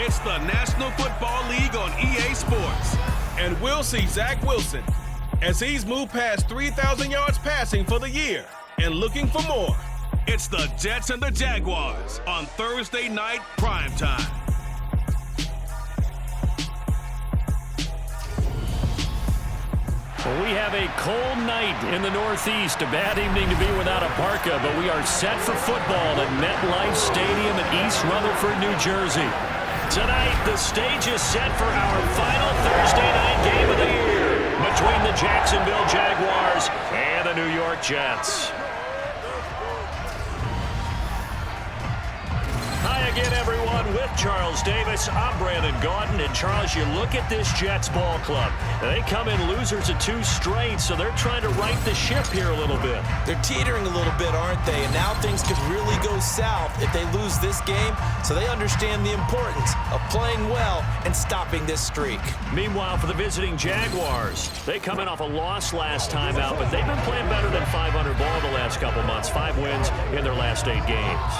It's the National Football League on EA Sports. And we'll see Zach Wilson as he's moved past 3,000 yards passing for the year and looking for more. It's the Jets and the Jaguars on Thursday night primetime. Well, we have a cold night in the Northeast. A bad evening to be without a parka, but we are set for football at MetLife Stadium in East Rutherford, New Jersey. Tonight, the stage is set for our final Thursday night game of the year between the Jacksonville Jaguars and the New York Jets. Hi again, everyone. With Charles Davis, I'm Brandon Gaudin. And Charles, you look at this Jets ball club. They come in losers of 2 straight, so they're trying to right the ship here a little bit. They're teetering a little bit, aren't they? And now things could really go south if they lose this game. So they understand the importance of playing well and stopping this streak. Meanwhile, for the visiting Jaguars, they come in off a loss last time out, but they've been playing better than 500 ball the last couple months. 5 wins in their last 8 games.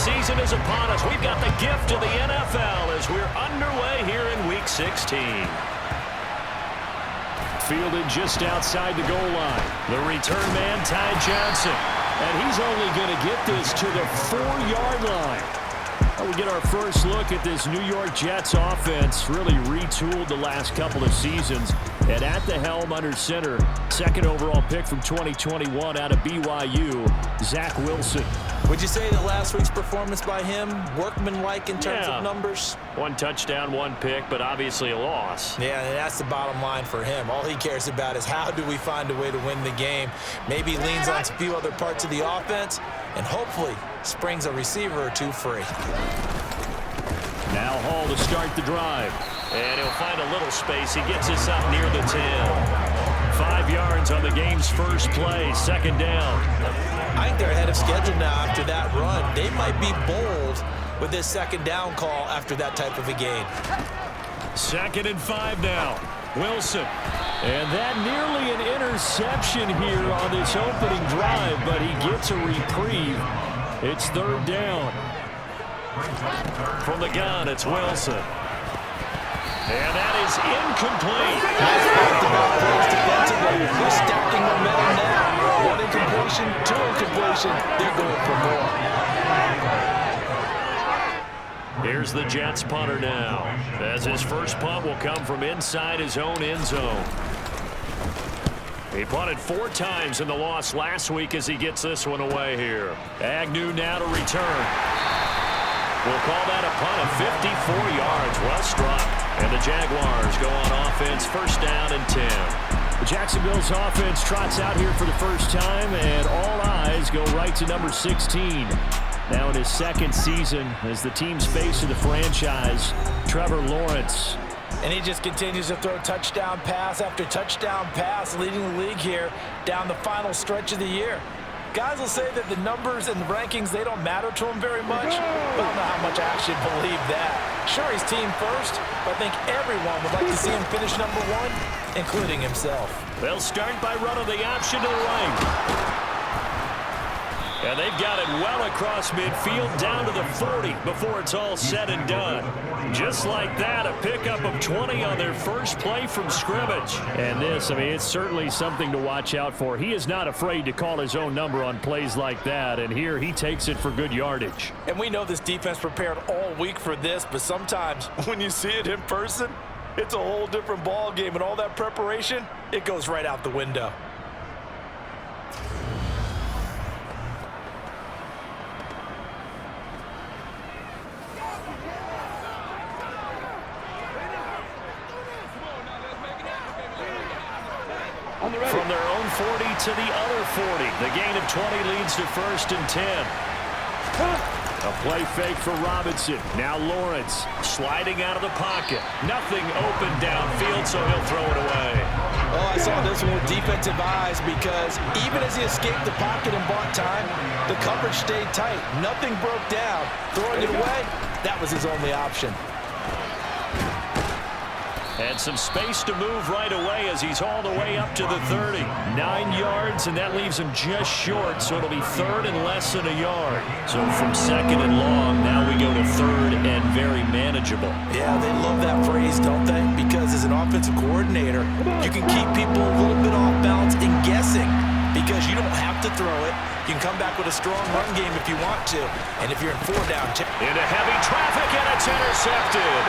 season is upon us. We've got the gift of the NFL as we're underway here in Week 16. Fielded just outside the goal line. The return man, Ty Johnson. And he's only going to get this to the 4-yard line. We get our first look at this New York Jets offense, really retooled the last couple of seasons. And at the helm under center, second overall pick from 2021 out of BYU, Zach Wilson. Would you say that last week's performance by him, workmanlike in terms of numbers? 1 touchdown, 1 pick, but obviously a loss. Yeah, and that's the bottom line for him. All he cares about is how do we find a way to win the game. Maybe leans on a few other parts of the offense, and hopefully springs a receiver or two free. Now Hall to start the drive. And he'll find a little space. He gets us up near the 10. 5 yards on the game's first play, second down. I think they're ahead of schedule now after that run. They might be bold with this second down call after that type of a game. 2nd and 5 now. Wilson. And that nearly an interception here on this opening drive, but he gets a reprieve. It's 3rd down. From the gun, it's Wilson. And that is incomplete. They're stacking momentum now. 1 incompletion, 2 incompletion. They're going for more. Here's the Jets punter now, as his first punt will come from inside his own end zone. He punted 4 times in the loss last week as he gets this one away here. Agnew now to return. We'll call that a punt of 54 yards. Well struck. And the Jaguars go on offense, 1st down and 10. Jacksonville's offense trots out here for the first time, and all eyes go right to number 16. Now in his 2nd season as the team's face of the franchise, Trevor Lawrence. And he just continues to throw touchdown pass after touchdown pass, leading the league here down the final stretch of the year. Guys will say that the numbers and the rankings, they don't matter to him very much. But I don't know how much I actually believe that. Sure, he's team first, but I think everyone would like to see him finish number 1, including himself. They'll start by running the option to the right. And they've got it well across midfield down to the 40 before it's all said and done. Just like that, a pickup of 20 on their first play from scrimmage. And this, I mean, it's certainly something to watch out for. He is not afraid to call his own number on plays like that, and here he takes it for good yardage. And we know this defense prepared all week for this, but sometimes when you see it in person, it's a whole different ball game, and all that preparation, it goes right out the window. From their own 40 to the other 40. The gain of 20 leads to 1st and 10. A play fake for Robinson. Now Lawrence sliding out of the pocket. Nothing open downfield, so he'll throw it away. Oh, I saw this one with defensive eyes because even as he escaped the pocket and bought time, the coverage stayed tight. Nothing broke down. Throwing it away, that was his only option. And some space to move right away as he's all the way up to the 30. 9 yards, and that leaves him just short, so it'll be 3rd and less than a yard. So from 2nd and long, now we go to 3rd and very manageable. Yeah, they love that phrase, don't they? Because as an offensive coordinator, you can keep people a little bit off balance and guessing because you don't have to throw it. You can come back with a strong run game if you want to. And if you're in 4 down... Into heavy traffic, and it's intercepted.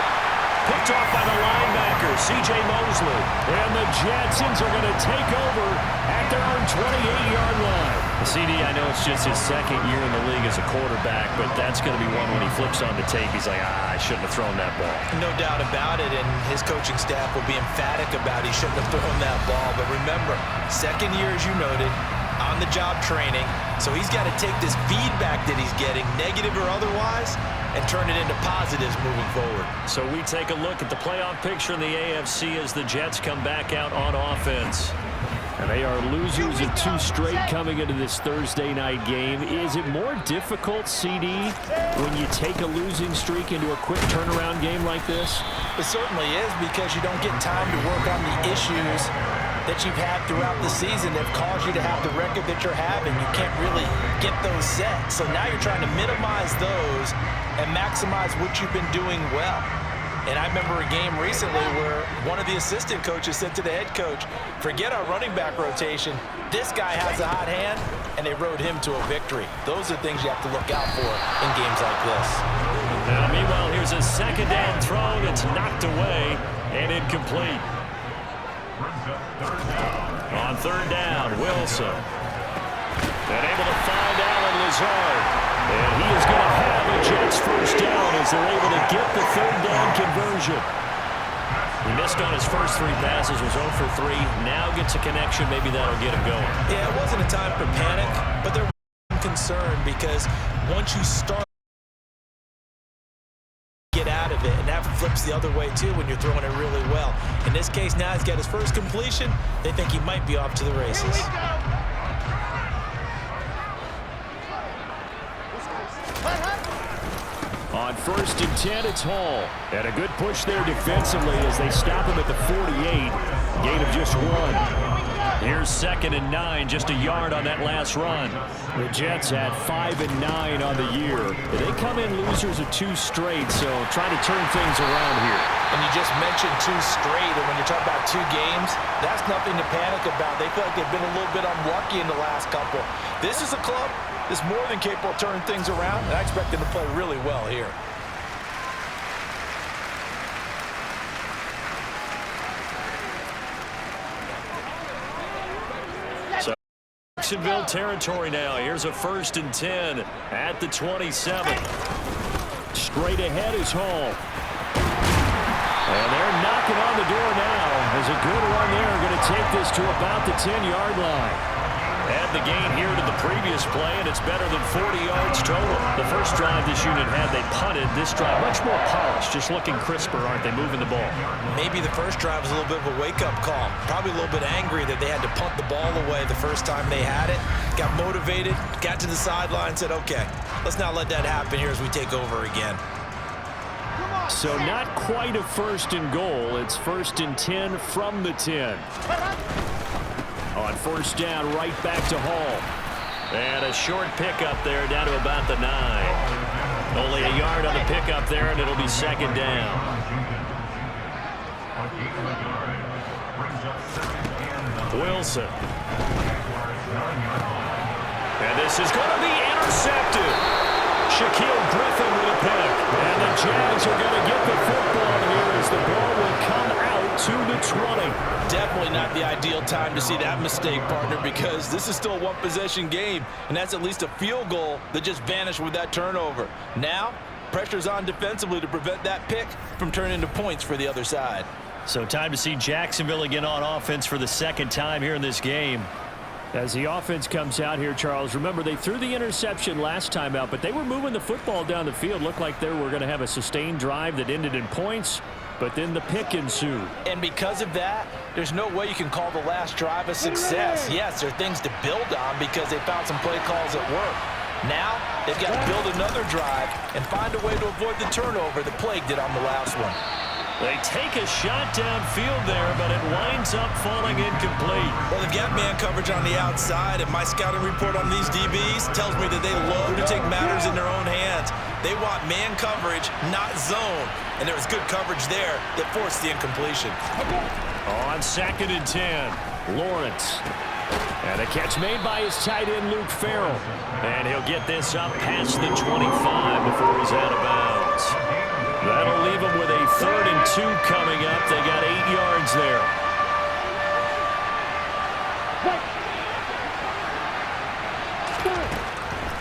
Picked off by the linebacker, C.J. Mosley. And the Jetsons are going to take over at their own 28-yard line. CD, I know it's just his 2nd year in the league as a quarterback, but that's going to be one when he flips on the tape. He's like, I shouldn't have thrown that ball. No doubt about it, and his coaching staff will be emphatic about he shouldn't have thrown that ball. But remember, 2nd year, as you noted, on-the-job training. So he's got to take this feedback that he's getting, negative or otherwise, and turn it into positives moving forward. So we take a look at the playoff picture in the AFC as the Jets come back out on offense. And they are losers of 2 straight coming into this Thursday night game. Is it more difficult, CD, when you take a losing streak into a quick turnaround game like this? It certainly is because you don't get time to work on the issues that you've had throughout the season that have caused you to have the record that you're having. You can't really get those set. So now you're trying to minimize those and maximize what you've been doing well. And I remember a game recently where one of the assistant coaches said to the head coach, forget our running back rotation. This guy has a hot hand, and they rode him to a victory. Those are things you have to look out for in games like this. Now, meanwhile, here's a second down throw that's knocked away and incomplete. On third down, Wilson. And able to find Allen Lazard. And he is going to have a Jets first down as they're able to get the third down conversion. He missed on his first 3 passes, was 0 for 3. Now gets a connection. Maybe that'll get him going. Yeah, it wasn't a time for panic, but there was concern because once you start get out of it, and that flips the other way too when you're throwing it really well. In this case, now he's got his first completion. They think he might be off to the races. On first and 10, it's Hall. And a good push there defensively as they stop him at the 48. Gain of just 1. Here's second and 9, just a yard on that last run. The Jets had 5 and 9 on the year. They come in losers of 2 straight, so trying to turn things around here. And you just mentioned 2 straight, and when you're talking about 2 games, that's nothing to panic about. They feel like they've been a little bit unlucky in the last couple. This is a club that's more than capable of turning things around, and I expect them to play really well here. Jacksonville territory now. Here's a first and 10 at the 27. Straight ahead is Hall. And they're knocking on the door now. There's a good run there. Going to take this to about the 10-yard line. Add the gain here to the previous play, and it's better than 40 yards total. The first drive this unit had, they punted. This drive, much more polished, just looking crisper, aren't they, moving the ball? Maybe the first drive was a little bit of a wake-up call. Probably a little bit angry that they had to punt the ball away the first time they had it. Got motivated, got to the sideline, said, okay, let's not let that happen here as we take over again. So not quite a first and goal. It's first and 10 from the 10. On first down, right back to Hall. And a short pickup there down to about the 9. Only a yard on the pickup there, and it'll be second down. Wilson. And this is going to be intercepted. Shaquille Griffin with a pick. And the Jags are going to get the football here as the ball will come out to the 20. Definitely not the ideal time to see that mistake, partner, because this is still a one-possession game, and that's at least a field goal that just vanished with that turnover. Now, pressure's on defensively to prevent that pick from turning into points for the other side. So time to see Jacksonville again on offense for the second time here in this game. As the offense comes out here, Charles, remember they threw the interception last time out, but they were moving the football down the field. Looked like they were going to have a sustained drive that ended in points, but then the pick ensued. And because of that, there's no way you can call the last drive a success. Yes, there are things to build on because they found some play calls that work. Now, they've got to build another drive and find a way to avoid the turnover that plagued it on the last one. They take a shot downfield there, but it winds up falling incomplete. Well, they've got man coverage on the outside, and my scouting report on these DBs tells me that they love to take matters in their own hands. They want man coverage, not zone, and there was good coverage there that forced the incompletion. On second and 10, Lawrence. And a catch made by his tight end, Luke Farrell. And he'll get this up past the 25 before he's out of bounds. That'll leave them with a 3rd and 2 coming up. They got 8 yards there.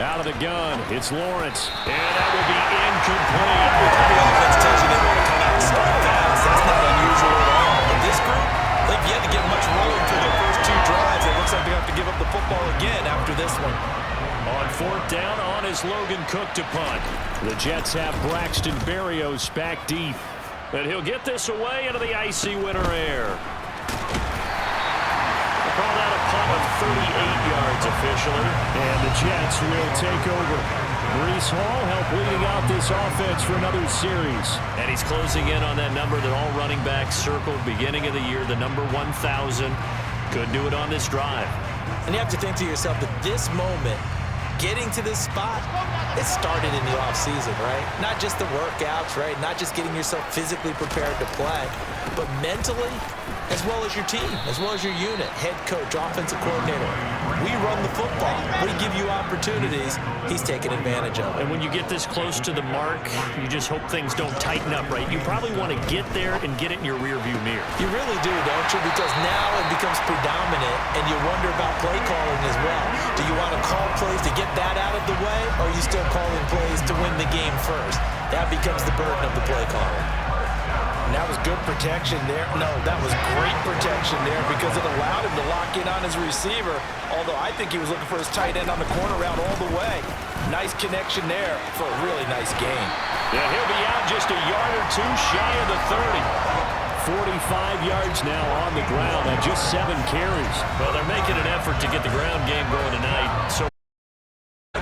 Out of the gun, it's Lawrence. And that will be incomplete. The offense tells you they want to come out and start fast. That's not unusual at all. But this group, they've yet to get much rolling through their first 2 drives. It looks like they have to give up the football again after this one. On 4th down, on is Logan Cook to punt. The Jets have Braxton Berrios back deep. And he'll get this away into the icy winter air. They call that a punt of 38 yards officially. And the Jets will take over. Breece Hall helped leading out this offense for another series. And he's closing in on that number that all running backs circled beginning of the year, the number 1,000. Could do it on this drive. And you have to think to yourself that this moment, getting to this spot, it started in the offseason, right? Not just the workouts, right? Not just getting yourself physically prepared to play, but mentally, as well as your team, as well as your unit, head coach, offensive coordinator. We run the football. We give you opportunities. He's taking advantage of it. And when you get this close to the mark, you just hope things don't tighten up, right? You probably want to get there and get it in your rearview mirror. You really do, don't you? Because now it becomes predominant, and you wonder about play calling as well. Do you want to call plays to get that out of the way, or are you still calling plays to win the game first? That becomes the burden of the play calling. And that was good protection there. No, that was great protection there because it allowed him to lock in on his receiver, although I think he was looking for his tight end on the corner route all the way. Nice connection there for a really nice gain. Yeah, he'll be out just a yard or two shy of the 30. 45 yards now on the ground on just 7 carries. Well, they're making an effort to get the ground game going tonight. So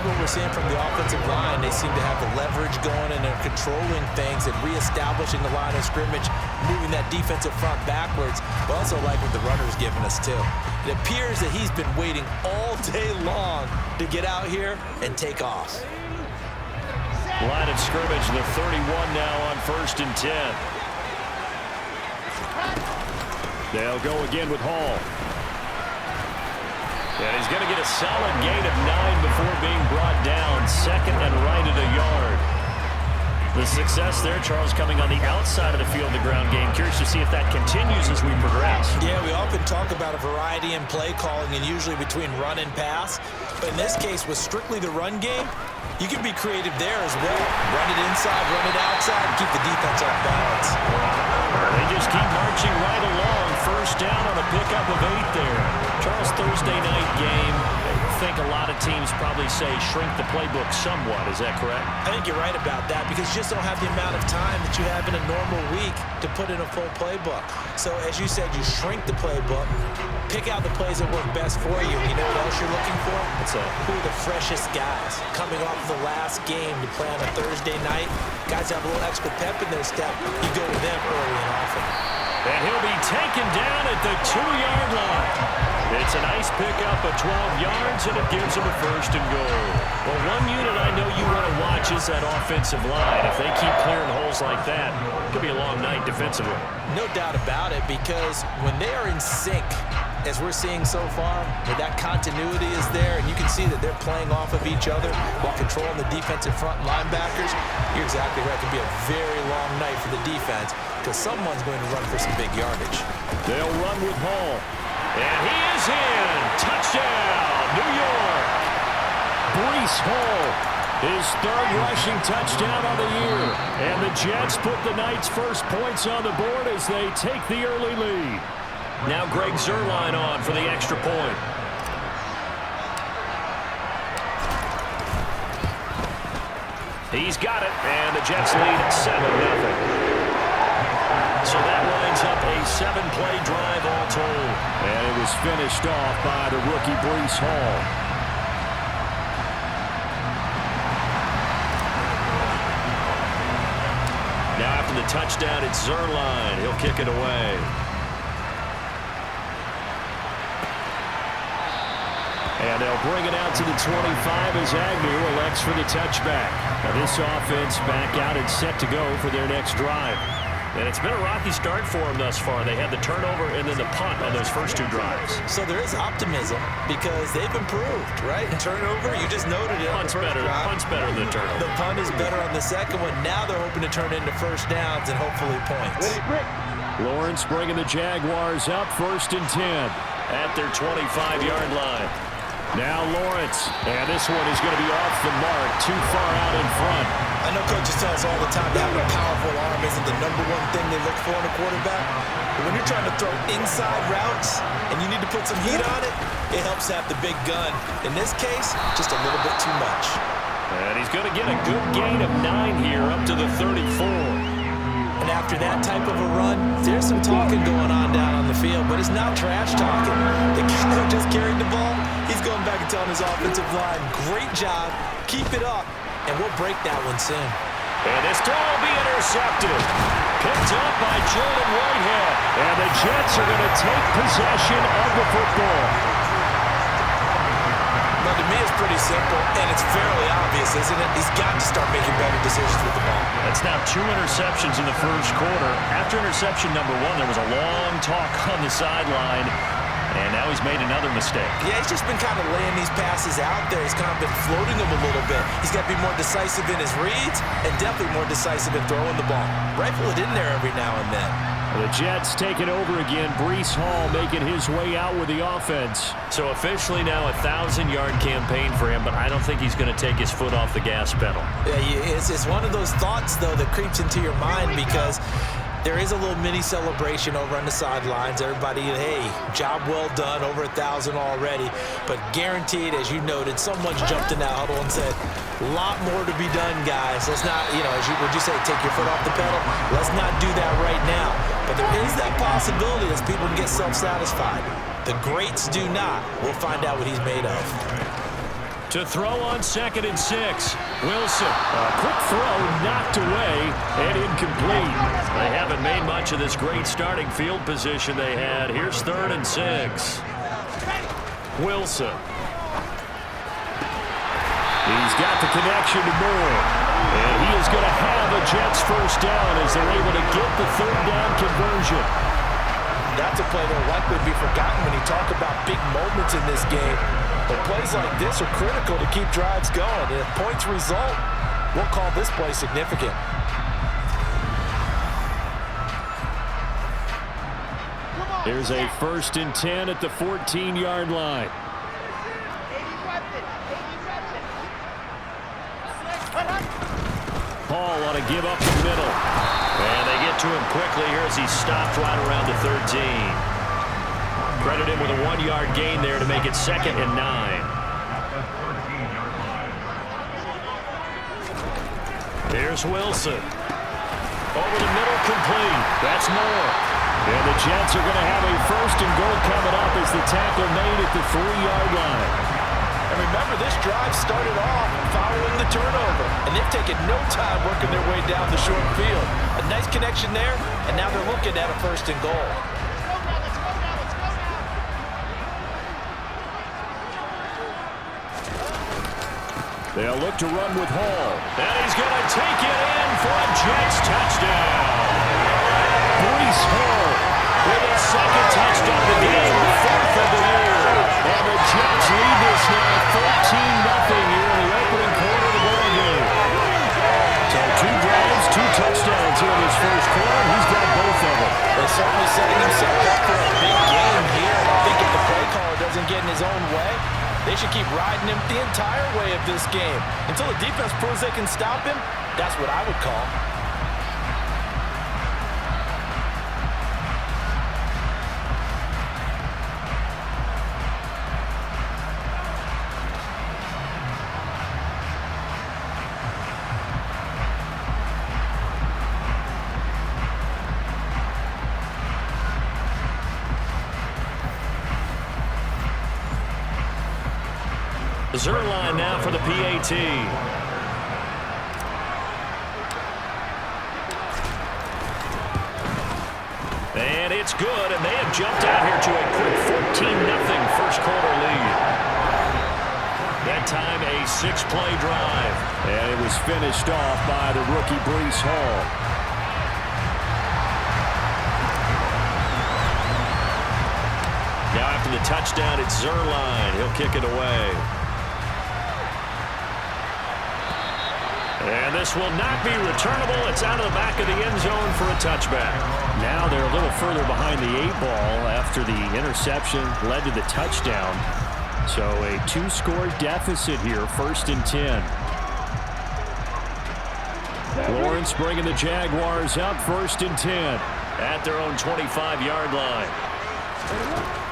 what we're seeing from the offensive line, they seem to have the leverage going and they're controlling things and reestablishing the line of scrimmage, moving that defensive front backwards. But also like what the runner's giving us too. It appears that he's been waiting all day long to get out here and take off. Line of scrimmage, the 31 now on 1st and 10. They'll go again with Hall. And he's going to get a solid gain of 9 before being brought down. 2nd and right at a yard. The success there, Charles, coming on the outside of the field, the ground game. Curious to see if that continues as we progress. Yeah, we often talk about a variety in play calling and usually between run and pass. But in this case, with strictly the run game, you can be creative there as well. Run it inside, run it outside, and keep the defense off balance. They just keep marching right along. 1st down on a pickup of 8 there. Charles, Thursday night game. I think a lot of teams probably say shrink the playbook somewhat. Is that correct? I think you're right about that because you just don't have the amount of time that you have in a normal week to put in a full playbook. So as you said, you shrink the playbook, pick out the plays that work best for you. You know what else you're looking for? What's that? Who are the freshest guys coming off the last game to play on a Thursday night? Guys have a little extra pep in their step. You go to them early and often. And he'll be taken down at the 2-yard line. It's a nice pickup of 12 yards, and it gives him a 1st and goal. Well, one unit I know you want to watch is that offensive line. If they keep clearing holes like that, it could be a long night defensively. No doubt about it, because when they are in sync, as we're seeing so far, where that continuity is there, and you can see that they're playing off of each other while controlling the defensive front linebackers, you're exactly right. It can be a very long night for the defense because someone's going to run for some big yardage. They'll run with Hall. And he is in. Touchdown, New York. Breece Hall, his 3rd rushing touchdown on the year. And the Jets put the night's first points on the board as they take the early lead. Now Greg Zuerlein on for the extra point. He's got it, and the Jets lead 7-0. So that lines up a 7-play drive all told. And it was finished off by the rookie Breece Hall. Now after the touchdown, it's Zuerlein. He'll kick it away. And they'll bring it out to the 25 as Agnew elects for the touchback. Now this offense back out and set to go for their next drive. And it's been a rocky start for them thus far. They had the turnover and then the punt on those first 2 drives. So there is optimism because they've improved, right? Turnover, you just noted it. Punt's better than the turnover. The punt is better on the second one. Now they're hoping to turn into 1st downs and hopefully points. Lawrence bringing the Jaguars up 1st and 10 at their 25-yard line. Now Lawrence, and this one is going to be off the mark, too far out in front. I know coaches tell us all the time that having a powerful arm isn't the #1 thing they look for in a quarterback. But when you're trying to throw inside routes and you need to put some heat on it, it helps have the big gun. In this case, just a little bit too much. And he's going to get a good gain of 9 here up to the 34. And after that type of a run, there's some talking going on down on the field, but it's not trash talking. The guy who just carried the ball, he's going back and telling his offensive line, great job, keep it up, and we'll break that one soon. And this throw will be intercepted. Picked up by Jordan Whitehead. And the Jets are going to take possession of the football. Well, to me, it's pretty simple, and it's fairly obvious, isn't it? He's got to start making better decisions with the ball. That's now 2 interceptions in the first quarter. After interception number 1, there was a long talk on the sideline, and now he's made another mistake. Yeah, he's just been kind of laying these passes out there. He's kind of been floating them a little bit. He's got to be more decisive in his reads and definitely more decisive in throwing the ball. Rifle it in there every now and then. The Jets taking over again. Breece Hall making his way out with the offense. So officially now a 1,000-yard campaign for him, but I don't think he's going to take his foot off the gas pedal. Yeah, it's one of those thoughts, though, that creeps into your mind because there is a little mini celebration over on the sidelines. Everybody, hey, job well done, over 1,000 already. But guaranteed, as you noted, someone's jumped in that huddle and said, a lot more to be done, guys. Let's not, would you say, take your foot off the pedal? Let's not do that right now. But there is that possibility that people can get self-satisfied. The greats do not. We'll find out what he's made of. To throw on 2nd and 6. Wilson. A quick throw knocked away and incomplete. They haven't made much of this great starting field position they had. Here's 3rd and 6. Wilson. He's got the connection to Moore. And he is going to have a Jets first down as they're able to get the 3rd down conversion. That's a play that will likely be forgotten when you talk about big moments in this game. But plays like this are critical to keep drives going. And if points result, we'll call this play significant. Here's a 1st and 10 at the 14-yard line. Paul ought to give up the middle. And they get to him quickly here as he stopped right around the 13. Credit him with a 1-yard gain there to make it 2nd and 9. Here's Wilson. Over the middle, complete. That's Moore. And the Jets are going to have a 1st and goal coming up as the tackle made at the 3-yard line. And remember, this drive started off following the turnover. And they've taken no time working their way down the short field. A nice connection there, and now they're looking at a 1st and goal. They'll look to run with Hall. And he's going to take it in for a Jets touchdown. Breece Hall with his 2nd touchdown of the game, 4th of the year. And the Jets lead this now 13-0 here in the opening quarter of the ball game. So 2 drives, 2 touchdowns here in this first quarter. He's got both of them. They're certainly setting himself up for a big game here. I think if the play caller doesn't get in his own way, they should keep riding him the entire way of this game. Until the defense proves they can stop him, that's what I would call. Zerline now for the PAT. And it's good, and they have jumped out here to a quick 14-0 first quarter lead. That time a 6-play drive. And it was finished off by the rookie Breece Hall. Now after the touchdown, it's Zerline. He'll kick it away. And this will not be returnable. It's out of the back of the end zone for a touchback. Now they're a little further behind the 8-ball after the interception led to the touchdown. So a 2-score deficit here, 1st and 10. Lawrence bringing the Jaguars up, 1st and 10 at their own 25-yard line.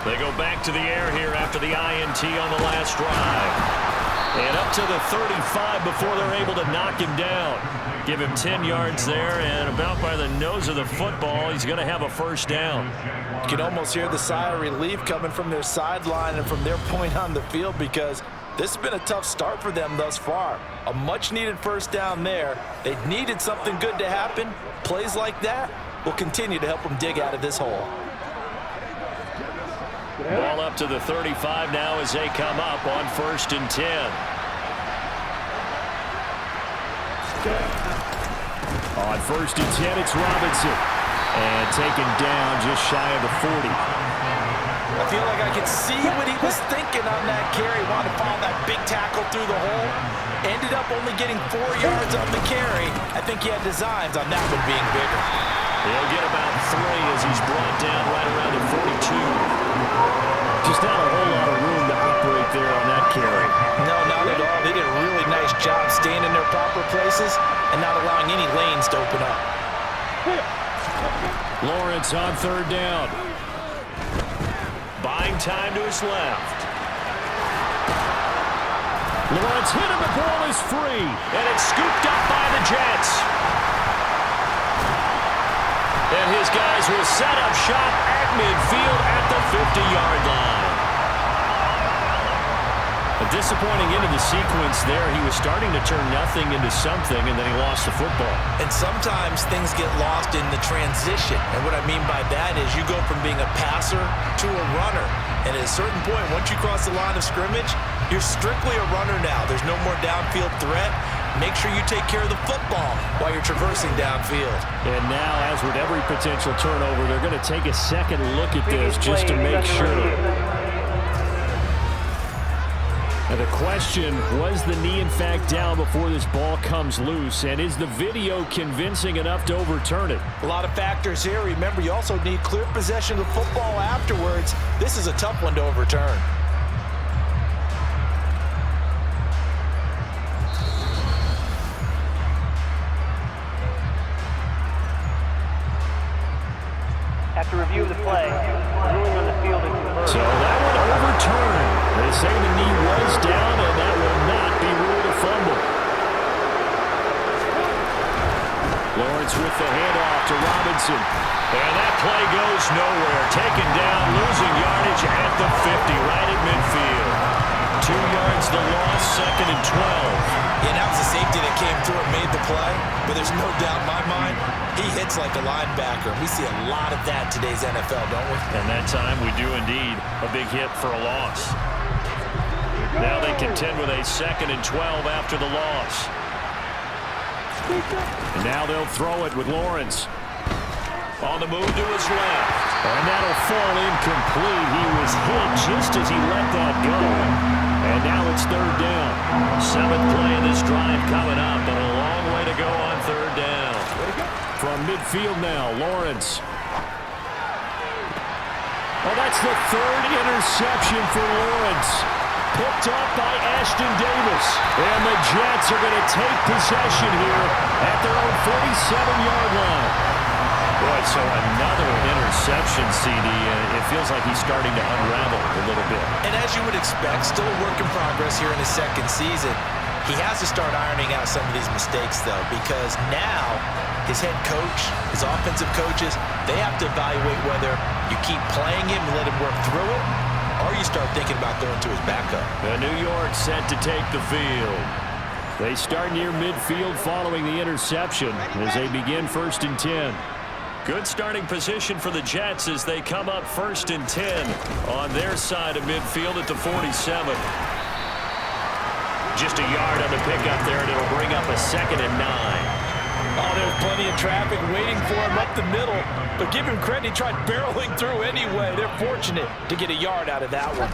They go back to the air here after the INT on the last drive. And up to the 35 before they're able to knock him down. Give him 10 yards there, and about by the nose of the football, he's going to have a 1st down. You can almost hear the sigh of relief coming from their sideline and from their point on the field because This has been a tough start for them thus far. A much-needed first down there. They needed something good to happen. Plays like that will continue to help them dig out of this hole. Ball up to the 35 now as they come up on 1st and 10. On 1st and 10, it's Robinson. And taken down just shy of the 40. I feel like I could see what he was thinking on that carry. Wanted to follow that big tackle through the hole. Ended up only getting 4 yards on the carry. I think he had designs on that one being bigger. He'll get about 3 as he's brought down right around the 42. Just not a whole lot of room to operate there on that carry. No, not at all. They did a really nice job staying in their proper places and not allowing any lanes to open up. Lawrence on 3rd down. Buying time to his left. Lawrence hit him. The ball is free. And it's scooped up by the Jets. And his guys will set up shop at midfield at the 50-yard line. A disappointing end of the sequence there. He was starting to turn nothing into something, and then he lost the football. And sometimes things get lost in the transition. And what I mean by that is you go from being a passer to a runner. And at a certain point, once you cross the line of scrimmage, you're strictly a runner now. There's no more downfield threat. Make sure you take care of the football while you're traversing downfield. And now, as with every potential turnover, they're going to take a second look at this just to make sure. Now the question, was the knee in fact down before this ball comes loose? And is the video convincing enough to overturn it? A lot of factors here. Remember, you also need clear possession of the football afterwards. This is a tough one to overturn. After review of the play, ruling on the field is converted. So that would overturn. They say the knee was down, and that will not be ruled a fumble. Lawrence with the handoff to Robinson. And that play goes nowhere. Taken down, losing yardage at the 50, right at midfield. 2 yards the loss, 2nd and 12. Yeah, that was the safety that came through and made the play. But there's no doubt in my mind, he hits like a linebacker. We see a lot of that in today's NFL, don't we? And that time we do indeed. A big hit for a loss. Now they contend with a 2nd and 12 after the loss. And now they'll throw it with Lawrence. On the move to his left. And that'll fall incomplete. He was hit just as he let that go. And now it's 3rd down. 7th play of this drive coming up, but a long way to go on 3rd down. From midfield now, Lawrence. Oh, that's the 3rd interception for Lawrence. Picked up by Ashton Davis. And the Jets are going to take possession here at their own 47-yard line. Boy, so another interception, CD. It feels like he's starting to unravel a little bit. And as you would expect, still a work in progress here in his 2nd season. He has to start ironing out some of these mistakes, though, because now his head coach, his offensive coaches, they have to evaluate whether you keep playing him and let him work through it, or you start thinking about going to his backup. The New York set to take the field. They start near midfield following the interception as they begin 1st and 10. Good starting position for the Jets as they come up 1st and 10 on their side of midfield at the 47. Just a yard on the pickup there, and it'll bring up a 2nd and 9. Oh, there's plenty of traffic waiting for him up the middle. But give him credit, he tried barreling through anyway. They're fortunate to get a yard out of that one.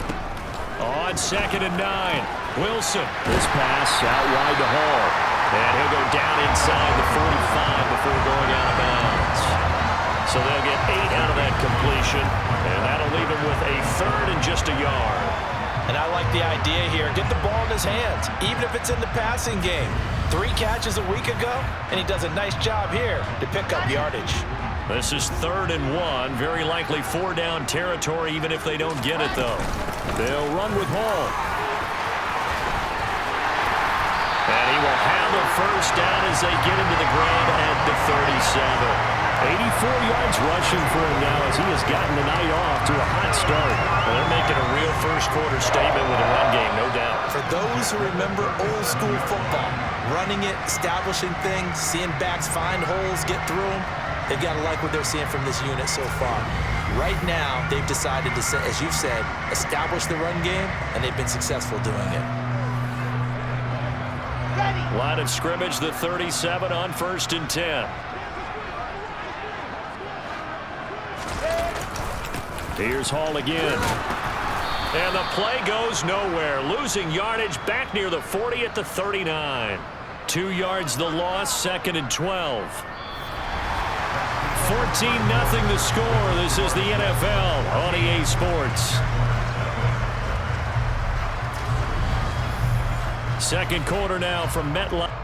On 2nd and 9, Wilson. This pass out wide to Hall. And he'll go down inside the 45 before going out of bounds. So they'll get 8 out of that completion. And that'll leave him with a 3rd and just a yard. And I like the idea here. Get the ball in his hands, even if it's in the passing game. 3 catches a week ago, and he does a nice job here to pick up yardage. This is 3rd and 1. Very likely 4-down territory, even if they don't get it, though. They'll run with Hall. And he will have a 1st down as they get into the ground at the 37. 84 yards rushing for him now as he has gotten the night off to a hot start. Well, they're making a real first-quarter statement with a run game, no doubt. For those who remember old-school football, running it, establishing things, seeing backs find holes, get through them, they've got to like what they're seeing from this unit so far. Right now, they've decided to, as you've said, establish the run game, and they've been successful doing it. Line of scrimmage, the 37 on 1st and 10. Here's Hall again. And the play goes nowhere. Losing yardage back near the 40 at the 39. 2 yards the loss, 2nd and 12. 14-0 the score. This is the NFL on EA Sports. Second quarter now from MetLife.